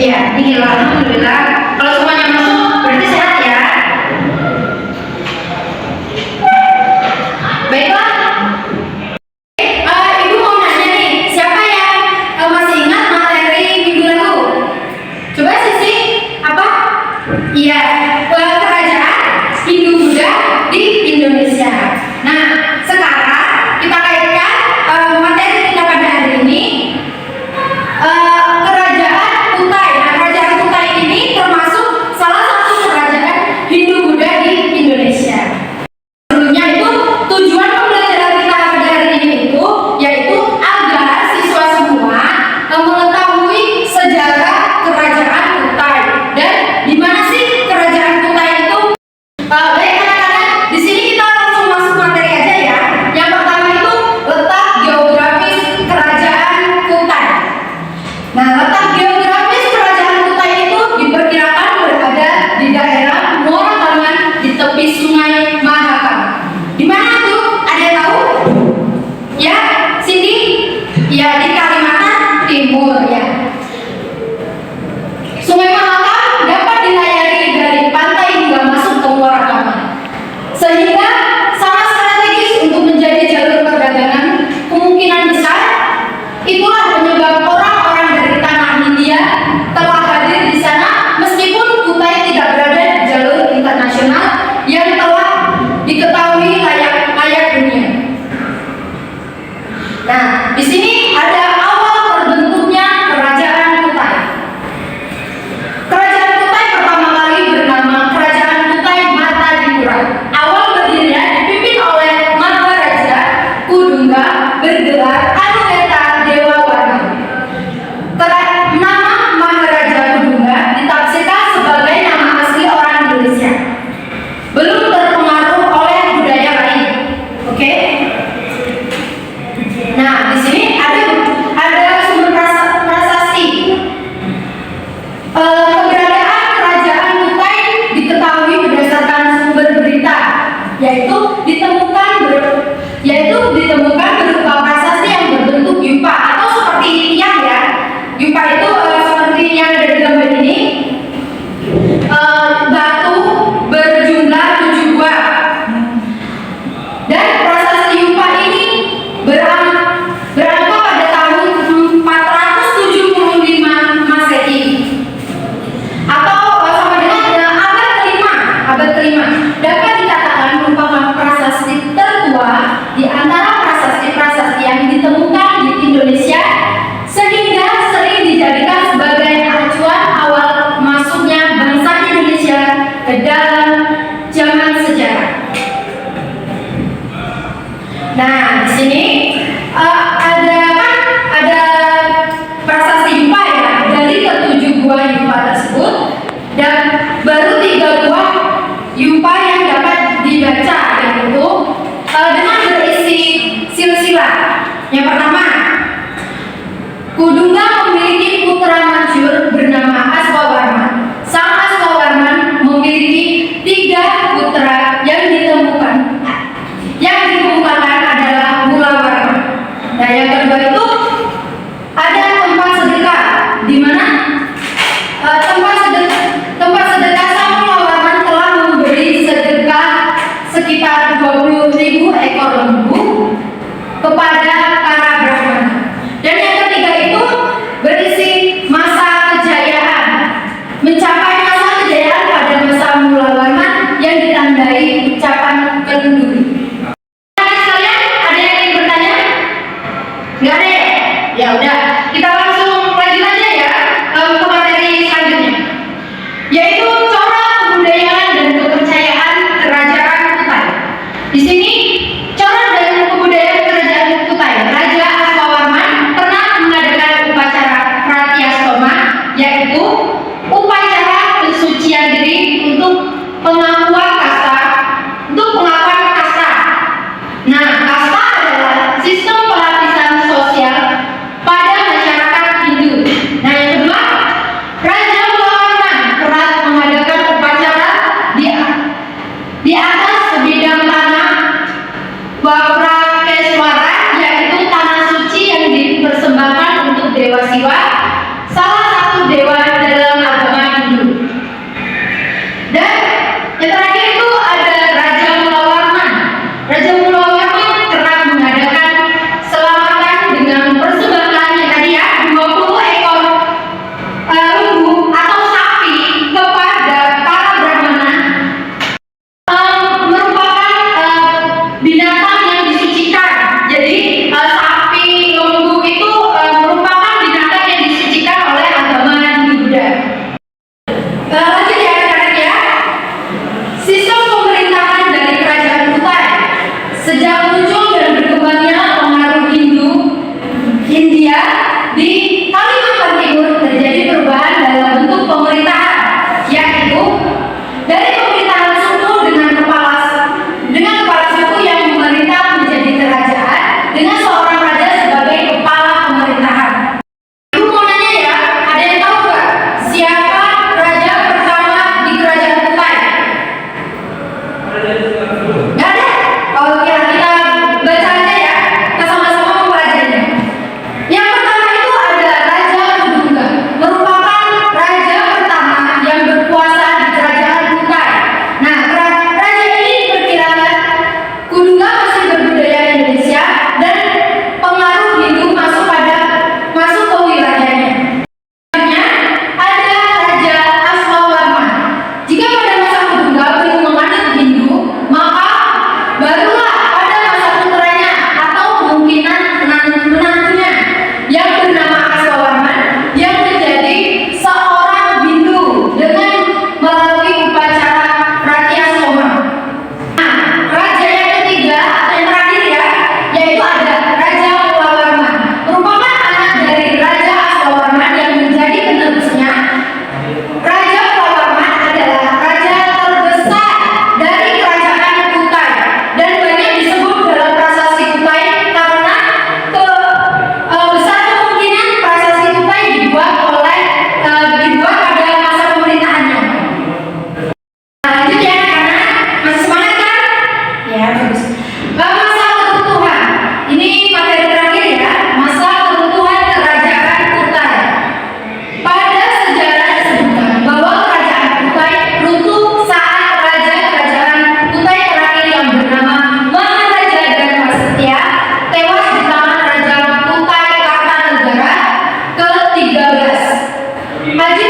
Iya, ini loh, alhamdulillah. Kalau semuanya masuk, berarti sehat ya. Baiklah. Ibu mau nanya nih, siapa yang masih ingat materi minggu lalu? Coba Sisi, apa? Iya, kerajaan Hindu-Buddha di Indonesia. Nah, sekarang kita kaitkan materi kita pada hari ini. Kerajaan Kutai. Nah, kerajaan Kutai ini termasuk salah satu kerajaan Hindu-Buddha di Indonesia. Sebelumnya itu tujuan pembelajaran kita pada hari ini itu yaitu agar siswa semua mengetahui sejarah kerajaan Kutai dan di mana sih kerajaan Kutai itu. Baik anak-anak, di sini kita langsung masuk materi aja ya. Yang pertama itu letak geografis kerajaan Kutai. Nah, letak geografis kerajaan Kutai itu diperkirakan berada di daerah Moratangan di tepi Sungai Mahakam. Di mana tuh? Ada yang tahu? Ya, sini? Ya, di Kalimantan Timur ya. Sungai Mahakam dapat dilayari dari pantai hingga masuk ke Moratangan, sehingga sangat strategis untuk menjadi jalur perdagangan. Kemungkinan besar itulah penyebab orang-orang dari tanah Haji